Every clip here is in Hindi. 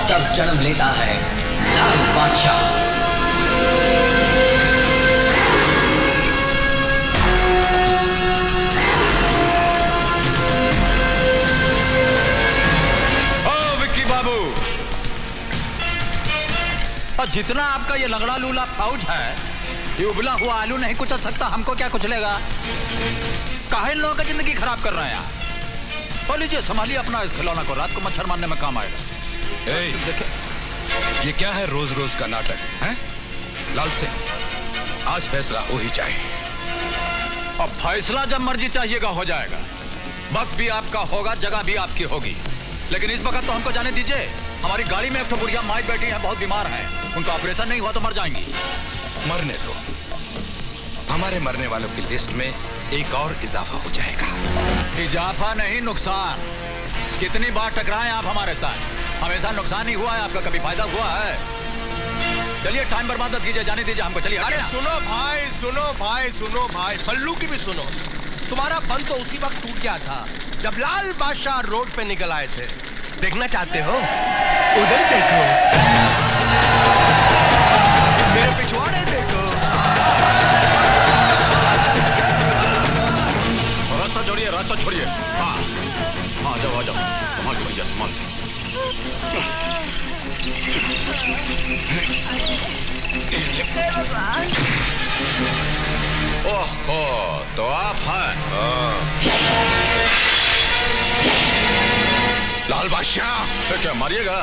तब जन्म लेता है लाल बादशाह। ओ विक्की बाबू, जितना आपका ये लगड़ा लूला फौज है, ये उबला हुआ आलू नहीं कुचल सकता। हमको क्या कुचलेगा? काहे इन लोगों का जिंदगी खराब कर रहे हैं आप? तो लीजिए, संभालिए अपना इस खिलौना को, रात को मच्छर मारने में काम आएगा। देखिए, ये क्या है रोज रोज का नाटक है? लाल सिंह, आज फैसला हो ही जाए। अब फैसला जब मर्जी चाहिएगा हो जाएगा। वक्त भी आपका होगा, जगह भी आपकी होगी, लेकिन इस वक्त तो हमको जाने दीजिए। हमारी गाड़ी में एक बुढ़िया माई बैठी है, बहुत बीमार है, उनका ऑपरेशन नहीं हुआ तो मर जाएंगी। मरने दो, हमारे मरने वालों की लिस्ट में एक और इजाफा हो जाएगा। इजाफा नहीं, नुकसान। कितनी बार टकराए आप हमारे साथ, हमेशा नुकसान ही हुआ है आपका, कभी फायदा हुआ है? चलिए टाइम बर्बाद मत कीजिए, जाने दीजिए हमको। चलिए। अरे सुनो भाई, सुनो भाई, सुनो भाई, पल्लू की भी सुनो। तुम्हारा बंद तो उसी वक्त टूट गया था जब लाल बादशाह रोड पे निकल आए थे। देखना चाहते हो? उधर देखो, मेरे पिछवाड़े देखो। रास्ता छोड़िए, रास्ता छोड़िए। हाँ हाँ, जाओ आ जाओ, संभाल भैया, संभाल। ओहो, तो आप हैं? लाल बादशाह, तो क्या मारिएगा?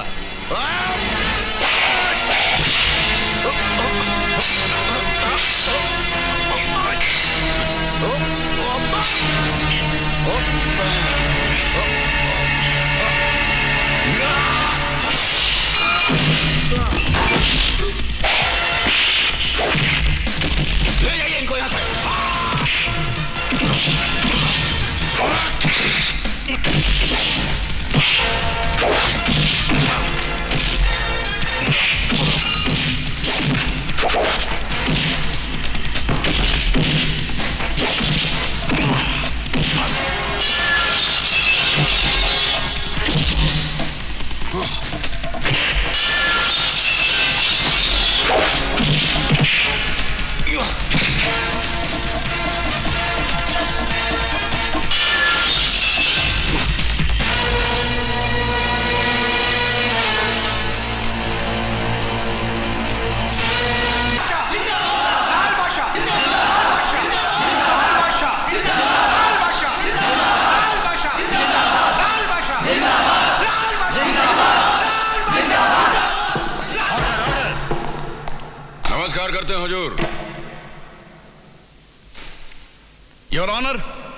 ले जाइए इनको यहाँ से। करते हैं हुजूर। योर ऑनर,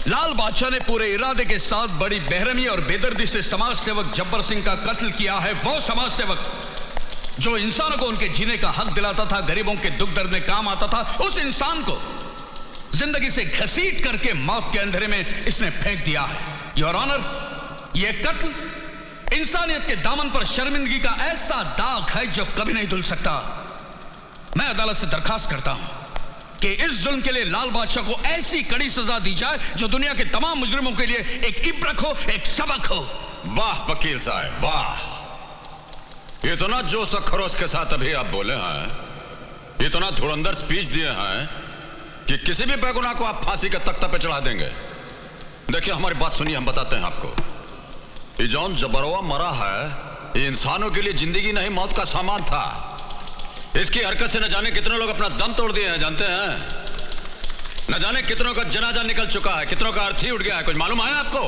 लाल बादशाह ने पूरे इरादे के साथ बड़ी बेरहमी और बेदर्दी से समाज सेवक जब्बर सिंह का कत्ल किया है। वो समाज सेवक जो इंसानों को उनके जीने का हक दिलाता था, गरीबों के दुख दर्द में काम आता था, उस इंसान को जिंदगी से घसीट करके मौत के अंधेरे में इसने फेंक दिया है। योर ऑनर, यह कत्ल इंसानियत के दामन पर शर्मिंदगी का ऐसा दाग है जो कभी नहीं धुल सकता। मैं अदालत से दरखास्त करता हूं कि इस जुल्म के लिए लाल बादशाह को ऐसी कड़ी सजा दी जाए जो दुनिया के तमाम मुजरिमों के लिए एक इब्रत हो, एक सबक हो। वाह वकील साहब, वाह! इतना जोश और खरोश के साथ अभी आप बोले हैं, इतना धुरंधर स्पीच दिए हैं कि किसी भी बेगुनाह को आप फांसी के तख्ते पे चढ़ा देंगे। देखिए, हमारी बात सुनिए, हम बताते हैं आपको। ये जौन जबरवा मरा है, ये इंसानों के लिए जिंदगी नहीं मौत का सामान था। इसकी हरकत से न जाने कितने लोग अपना दम तोड़ दिए हैं, जानते हैं? न जाने कितनों का जनाजा निकल चुका है, कितनों का अर्थी उठ गया है। कुछ मालूम है आपको?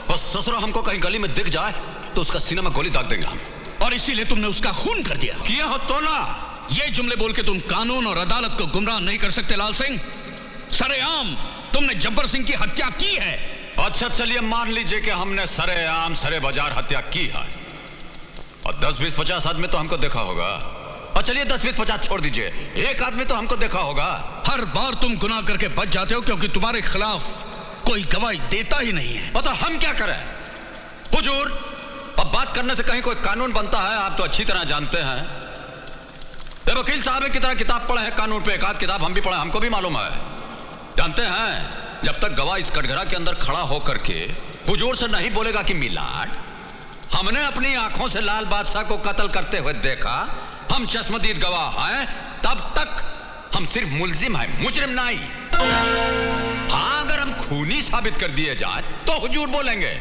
बस ससुरा हमको कहीं गली में दिख जाए तो उसका सीने में गोली दाग देंगे हम। और इसीलिए तुमने उसका खून कर दिया। किया हो तो ना। ये जुमले बोल के तुम कानून और अदालत को गुमराह नहीं कर सकते लाल सिंह। सरेआम तुमने जब्बर सिंह की हत्या की है। अच्छा, चलिए मान लीजिए कि हमने सरेआम सरे बाजार हत्या की है, और 10-20-50 आदमी तो हमको देखा होगा। और चलिए 10-20-50 छोड़ दीजिए, एक आदमी तो हमको देखा होगा। हर बार तुम गुनाह करके बच जाते हो क्योंकि तुम्हारे खिलाफ कोई गवाही देता ही नहीं है। तो हम क्या करें हुजूर? अब बात करने से कहीं कोई कानून बनता है, आप तो अच्छी तरह जानते हैं। वकील साहब की तरह किताब पढ़े हैं कानून पे, एक आध किताब हम भी पढ़े, हमको भी मालूम है। जानते हैं, जब तक गवाह इस कटघरा के अंदर खड़ा होकर के हुजूर से नहीं बोलेगा कि मिलाड, हमने अपनी आंखों से लाल बादशाह को कत्ल करते हुए देखा, हम चश्मदीद गवाह हैं, तब तक हम सिर्फ मुल्जिम हैं, मुजरिम नहीं। हाँ, अगर हम खूनी साबित कर दिए जाए तो हुजूर बोलेंगे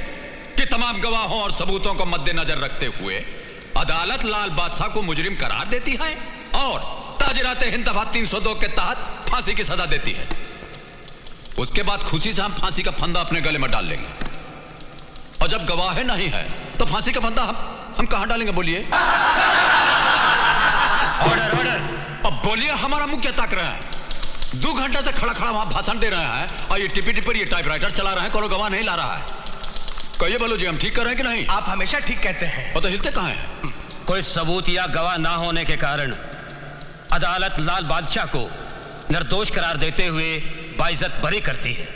कि तमाम गवाहों और सबूतों को मद्देनजर रखते हुए अदालत लाल बादशाह को मुजरिम करार देती है और ताजरात हिंद दफा 302 के तहत फांसी की सजा देती है। उसके बाद खुशी से हम फांसी का फंदा अपने गले में डाल लेंगे। और जब गवाह नहीं है तो फांसी का फंदा हम कहां डालेंगे? बोलिए। Order order. अब बोलिए, हमारा मुंह क्या ताक रहा है? 2 घंटे से खड़ा खड़ा वहां भाषण दे रहे हैं और ये टिपी टिपर ये टाइपराइटर चला रहे हैं, कोनो गवाह नहीं ला रहा है। कहिए बलो जी, हम ठीक कर रहे हैं कि नहीं? आप हमेशा ठीक कहते हैं। और तो हिलते कहां हैं? कोई सबूत या गवाह ना होने के कारण अदालत लाल बादशाह को निर्दोष करार देते हुए बाइज्जत बरी करती है।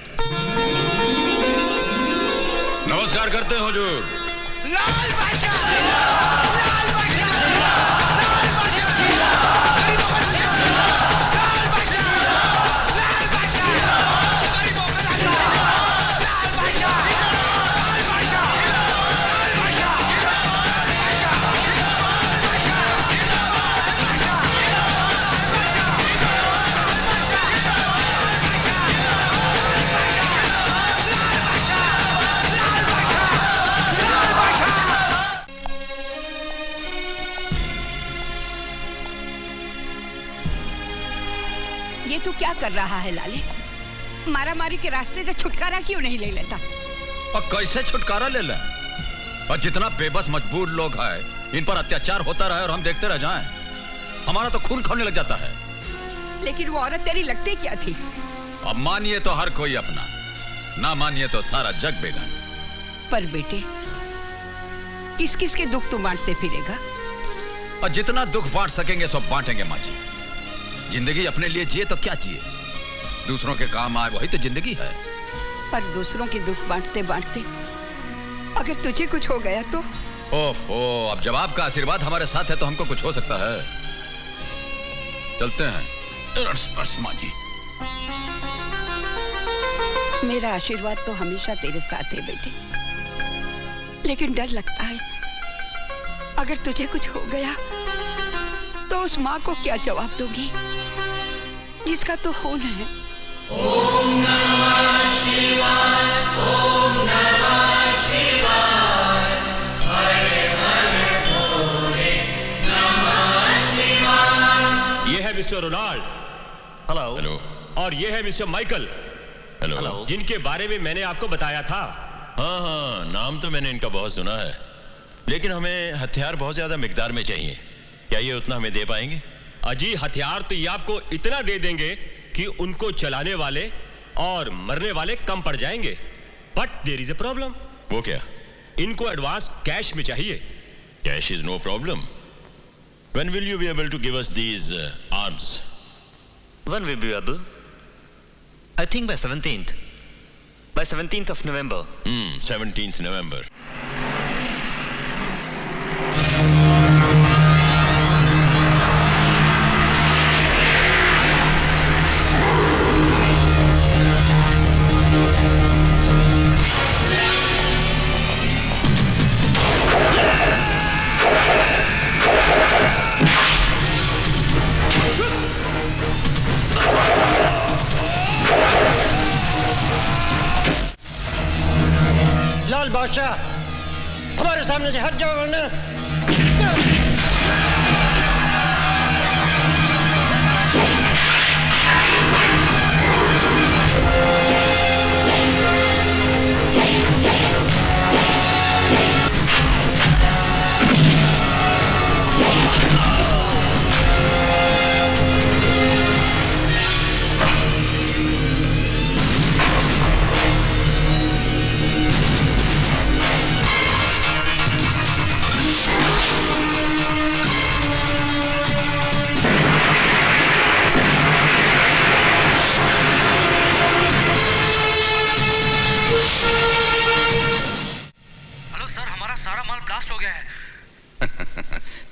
नमस्कार करते हो हुजूर। लाल बादशाह, लाल बादशाह, लाल बादशाह, लाल बादशाह, लाल बादशाह, लाल बादशाह, गरीबों का राजा, लाल बादशाह, लाल बादशाह, लाल बादशाह, ये तू क्या कर रहा है लाले? मारामारी के रास्ते से छुटकारा क्यों नहीं ले लेता? और कैसे छुटकारा ले लें? और जितना बेबस मजबूर लोग हैं, इन पर अत्याचार होता रहे और हम देखते रह जाएं, हमारा तो खून खौलने लग जाता है। लेकिन वो औरत तेरी लगती क्या थी? अब मानिए तो हर कोई अपना, ना मानिए तो सारा जग बेगान। पर बेटे, किस किस के दुख तू बांटते फिरेगा? और जितना दुख बांट सकेंगे सब बांटेंगे माँ जी। जिंदगी अपने लिए जिए तो क्या जिए, दूसरों के काम आए वही तो जिंदगी है। पर दूसरों के दुख बांटते बांटते अगर तुझे कुछ हो गया तो? ओहो, अब जब आपका आशीर्वाद हमारे साथ है तो हमको कुछ हो सकता है। चलते हैं। बस माँ जी। मेरा आशीर्वाद तो हमेशा तेरे साथ है बेटे, लेकिन डर लगता है अगर तुझे कुछ हो गया तो उस माँ को क्या जवाब दूंगी जिसका तो खून है। ओम नमः शिवाय, ओम नमः शिवाय, हरे हरे भोले नमः शिवाय। ये है मिस्टर रोनाल्ड। हेलो। हेलो। और ये है मिस्टर माइकल। हेलो। जिनके बारे में मैंने आपको बताया था। हाँ हाँ, नाम तो मैंने इनका बहुत सुना है, लेकिन हमें हथियार बहुत ज्यादा मिकदार में चाहिए। क्या ये उतना हमें दे पाएंगे? अजी, हथियार तो ये आपको इतना दे देंगे कि उनको चलाने वाले और मरने वाले कम पड़ जाएंगे। But there is a problem. वो क्या? इनको एडवांस कैश में चाहिए। Cash is no problem. When will you be able to give us these arms? When will be able? I think by 17th. By 17th of November. 17th November. लाल बादशाह, हमारे सामने से हट जाओ वरना।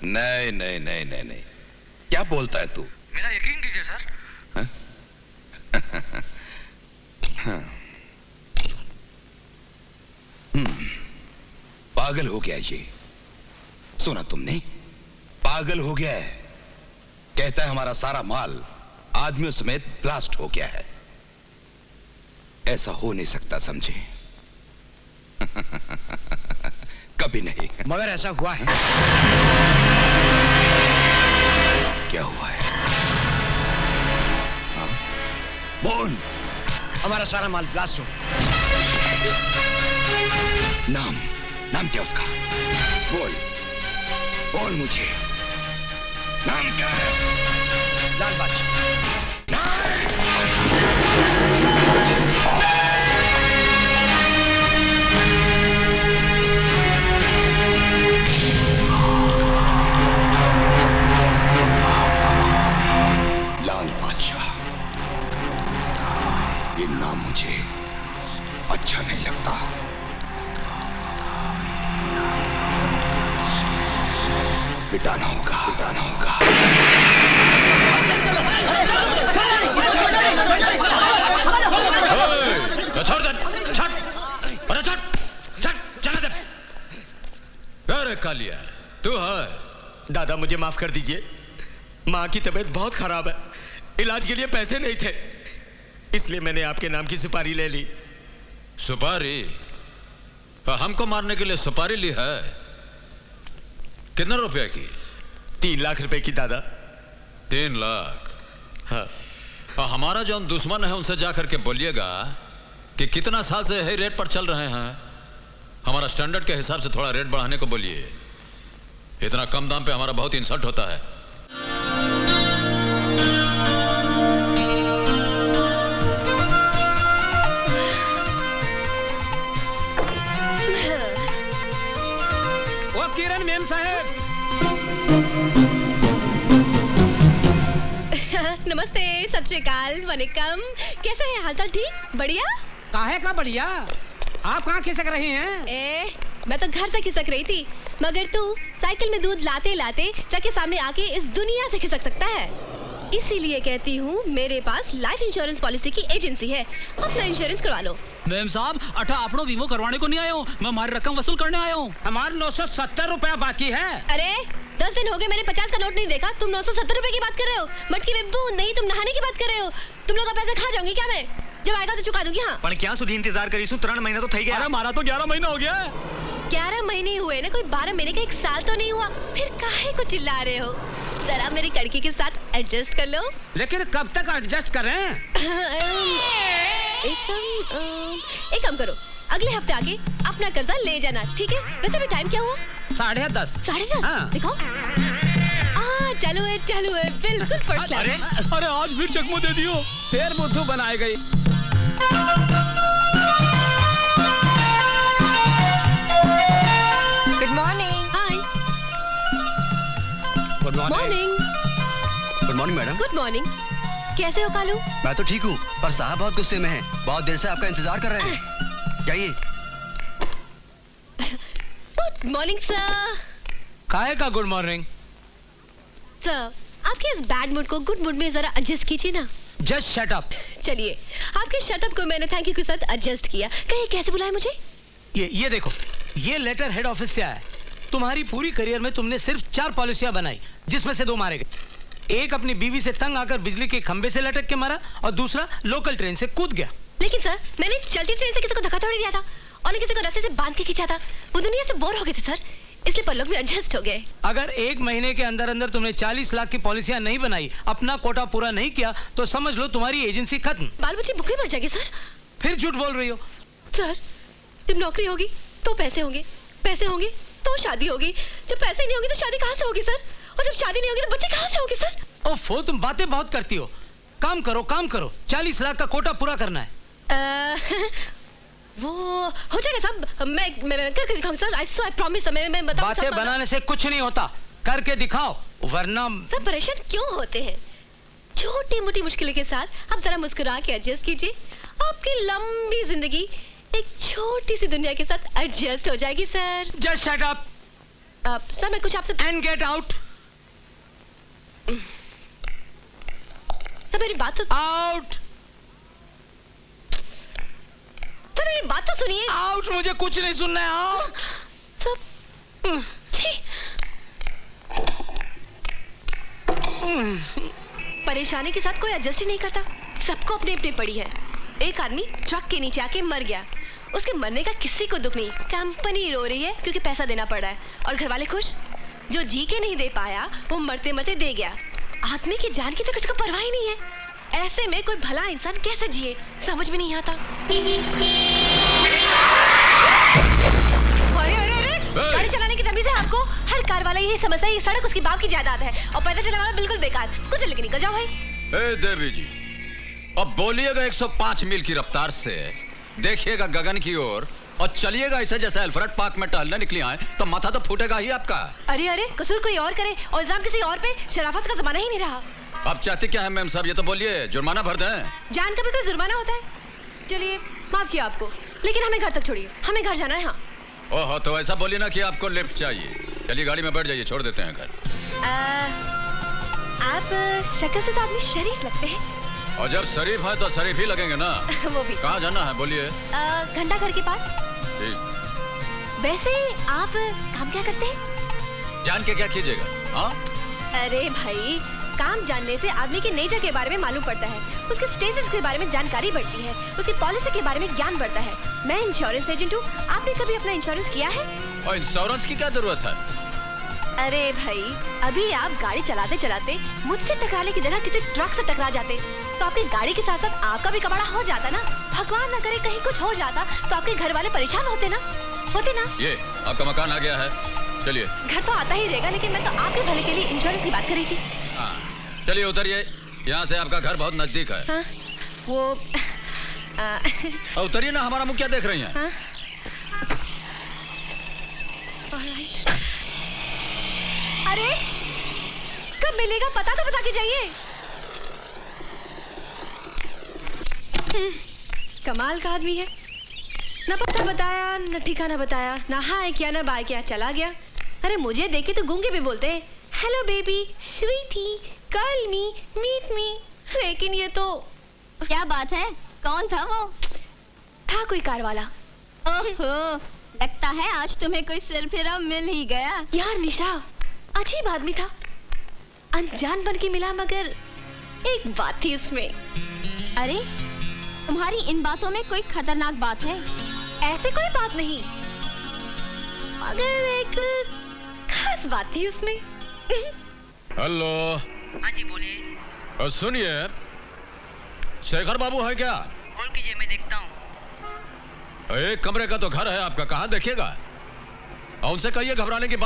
नहीं नहीं नहीं नहीं नहीं, क्या बोलता है तू? मेरा यकीन कीजिए सर। पागल हो गया ये। सुना तुमने? पागल हो गया है। कहता है हमारा सारा माल आदमियों समेत ब्लास्ट हो गया है। ऐसा हो नहीं सकता, समझे? कभी नहीं। मगर ऐसा हुआ है। क्या हुआ है? हाँ? बोल। हमारा सारा माल ब्लास्ट हो। नाम क्या उसका? बोल बोल मुझे, नाम क्या है? लाल बादशाह। लाल बादशाह, ये नाम मुझे अच्छा नहीं लगता। बिटाना होगा। छोड़ दे, छट, अरे छट, चला दे। अरे कालिया, तू है? दादा मुझे माफ कर दीजिए, माँ की तबीयत बहुत खराब है, इलाज के लिए पैसे नहीं थे, इसलिए मैंने आपके नाम की सुपारी ले ली। सुपारी? हमको मारने के लिए सुपारी ली है? कितने रुपए की? 3 लाख रुपए की दादा। 3 लाख? हाँ। हमारा जो दुश्मन है उनसे जाकर के बोलिएगा कि कितना साल से यही रेट पर चल रहे हैं, हमारा स्टैंडर्ड के हिसाब से थोड़ा रेट बढ़ाने को बोलिए। इतना कम दाम पे हमारा बहुत इंसल्ट होता है। ओ किरण मेम साहब। नमस्ते, सत श्री अकाल, वनिकम। कैसे हैं? हालचाल ठीक? बढ़िया? काहे का बढ़िया? आप कहाँ खिसक रही हैं? मैं तो घर से खिसक रही थी, मगर तू साइकिल में दूध लाते लाते ट्रक के सामने आके इस दुनिया से खिसक सकता है। इसीलिए कहती हूँ, मेरे पास लाइफ इंश्योरेंस पॉलिसी की एजेंसी है, अपना इंश्योरेंस करवा लो। मैम साहब, अठा आपनो वीमो करवाने को नहीं आया हूँ, मैं हमारी रकम वसूल करने आया हूँ। हमारे 970 रुपया बाकी है। अरे 10 दिन हो गए, मैंने 50 का नोट नहीं देखा, तुम 970 रुपए की बात कर रहे हो? मटकी में बूंद नहीं, तुम नहाने की बात कर रहे हो? तुम लोग का पैसे खा जाऊंगी क्या मैं? जब आएगा तो चुका दूंगी। हाँ, पर क्या सुधी इंतजार करीशू? 3 महीना तो थई गया। अरे हमारा तो 11 महीना हो गया। 11 महीने हुए ना, कोई 12 महीने का 1 साल तो नहीं हुआ, फिर काहे को चिल्ला रहे हो? जरा मेरी कड़की के साथ एडजस्ट कर लो। लेकिन कब तक एडजस्ट करें? एक काम करो, अगले हफ्ते आके अपना कर्जा ले जाना, ठीक है? वैसे भी टाइम क्या हुआ? 10:30। 10:30? हाँ। दिखाओ। चालू है, बिल्कुल फर्स्ट क्लास। अरे आज फिर चकमो दे दियो, फिर बुद्धू बनाए गई। Good morning. Hi. Good morning. Good morning madam. Good morning. कैसे हो कालू? मैं तो ठीक हूँ, पर साहब बहुत गुस्से में हैं। बहुत देर से आपका इंतजार कर रहे हैं। जाइए। Good morning sir. काहे का गुड मॉर्निंग? सर, आपके इस बैड मूड को गुड मूड में जरा एडजस्ट कीजिए ना। Just shut up. चलिए, आपके शटअप को मैंने थैंक यू के साथ एडजस्ट किया। कहीं कैसे बुलाया मुझे? ये देखो, ये लेटर हेड ऑफिस से आया है। तुम्हारी पूरी करियर में तुमने सिर्फ 4 पॉलिसियां बनाई, जिसमें से 2 मारे गए। एक अपनी बीवी से तंग आकर बिजली के खंबे से लटक के मारा, और दूसरा लोकल ट्रेन से कूद गया। लेकिन सर, मैंने चलती ट्रेन से किसी को धक्का थोड़ी दिया था, और न किसी को रस्से से बांध के खींचा था। वो दुनिया से बोर हो गए थे सर, इसलिए पर लोग भी एडजस्ट हो गए। अगर 1 महीने के अंदर अंदर तुमने 40 लाख की पॉलिसियां नहीं बनाई, अपना कोटा पूरा नहीं किया, तो समझ लो तुम्हारी एजेंसी खत्म। बाल बच्चे भूखे मर जाएंगे सर। फिर झूठ बोल रही हो। सर, जब नौकरी होगी तो पैसे होंगे, पैसे होंगे तो शादी होगी, जब पैसे नहीं होंगे तो शादी कहाँ से होगी सर? और जब शादी नहीं होगी तो बच्चे कहाँ से होंगे सर? ओफो, तुम बातें बहुत करती हो। काम करो, 40 लाख का कोटा पूरा करना है। वो हो जाएगा साहब, मैं करके दिखाऊंगा सर। I promise, मैं बताऊंगा। बातें बनाने से कुछ नहीं होता, करके दिखाओ, वरना। सब परेशान क्यों होते हैं? छोटी मोटी मुश्किलों के साथ आप जरा मुस्कुरा के एडजस्ट कीजिए, आपकी लंबी जिंदगी एक छोटी सी दुनिया के साथ एडजस्ट हो जाएगी sir. Just shut up. Sir, मैं कुछ आपसे एंड गेट आउट। सर, मेरी बात तो आउट। सर, मेरी बात तो सुनिए। आउट। मुझे कुछ नहीं सुनना है। आउट। सब छी। परेशानी के साथ कोई एडजस्ट ही नहीं करता, सबको अपनी अपनी पड़ी है। एक आदमी ट्रक के नीचे आके मर गया, उसके मरने का किसी को दुख नहीं, कंपनी रो रही है क्योंकि पैसा देना पड़ रहा है, और घर वाले खुश। जो जी के नहीं दे पाया वो मरते मरते दे गया। आदमी की जान की तो किसी को परवाह ही नहीं है। ऐसे में कोई भला इंसान कैसे जिए, समझ में नहीं आता। अरे अरे अरे, गाड़ी चलाने की तमीज है आपको? हर कार वाला यही समझता है ये सड़क उसकी बाप की जायदाद है और पैदल चलने वाला बिल्कुल बेकार। कुछ लेके निकल जाओ भाई। ए देवी जी, अब बोलिएगा 105 मील की रफ्तार से, देखिएगा गगन की ओर और चलिएगा ऐसे जैसे अल्फ्रेड पार्क में टहलने निकली आए, तो माथा तो फूटेगा ही आपका। अरे अरे, कसूर कोई और करे और इल्जाम किसी और पे, शराफत का जमाना ही नहीं रहा। अब चाहती क्या है मैम साहब, ये तो बोलिए, जुर्माना भर दें? जान का भी कोई जुर्माना होता है? चलिए माफ किया आपको, लेकिन हमें घर तक छोड़िए, हमें घर जाना है। हाँ। ओहो, तो ऐसा बोलिए ना कि आपको लिफ्ट चाहिए। चलिए गाड़ी में बैठ जाइए, छोड़ देते हैं घर। आप शक्ल से तो आदमी शरीफ लगते हैं। और जब शरीफ है तो शरीफ ही लगेंगे ना। वो भी। कहाँ जाना है बोलिए? घंटा घर के पास। ठीक। वैसे आप काम क्या करते हैं? जान के क्या कीजिएगा? हाँ? अरे भाई, काम जानने से आदमी की नेचर के बारे में मालूम पड़ता है, उसके स्टेटस के बारे में जानकारी बढ़ती है, उसकी पॉलिसी के बारे में ज्ञान बढ़ता है। मैं इंश्योरेंस एजेंट हूँ, आपने कभी अपना इंश्योरेंस किया है? और इंश्योरेंस की क्या जरूरत है? अरे भाई, अभी आप गाड़ी चलाते चलाते मुझसे टकराने की जगह किसी ट्रक से टकरा जाते तो आपकी गाड़ी के साथ साथ आपका भी कबाड़ा हो जाता ना। भगवान न करे कहीं कुछ हो जाता तो आपके घर वाले परेशान होते ना। ये आपका मकान आ गया है, चलिए। घर तो आता ही रहेगा, लेकिन मैं तो आपके भले के लिए इंश्योरेंस की बात कर रही थी। हाँ, चलिए उतरिए, यहाँ से आपका घर बहुत नजदीक है। हाँ, वो उतरिए ना, हमारा मुंह क्या देख रही हैं? हाँ? अरे कब मिलेगा पता तो बता के जाइए। कमाल का आदमी है, न पता बताया न ठिकाना बताया, ना हाय किया ना बाय किया, चला गया। अरे मुझे देखे तो गूंगे भी बोलते हैं, hello baby, sweetie, call me, meet me. लेकिन ये तो क्या बात है, कौन था वो? था कोई कार वाला। ओहो, लगता है आज तुम्हें कोई सिरफिरा मिल ही गया। यार निशा, अजीब आदमी था, अनजान बन के मिला, मगर एक बात थी उसमें। अरे तुम्हारी इन बातों में कोई खतरनाक बात है? ऐसे कोई बात नहीं, मगर एक खास बात थी उसमें। हेलो। हाँ जी बोलिए। सुनिए, शेखर बाबू है क्या? कॉल कीजिए, मैं देखता हूँ। एक कमरे का तो घर है आपका, कहाँ देखिएगा? उनसे कहिए घबराने की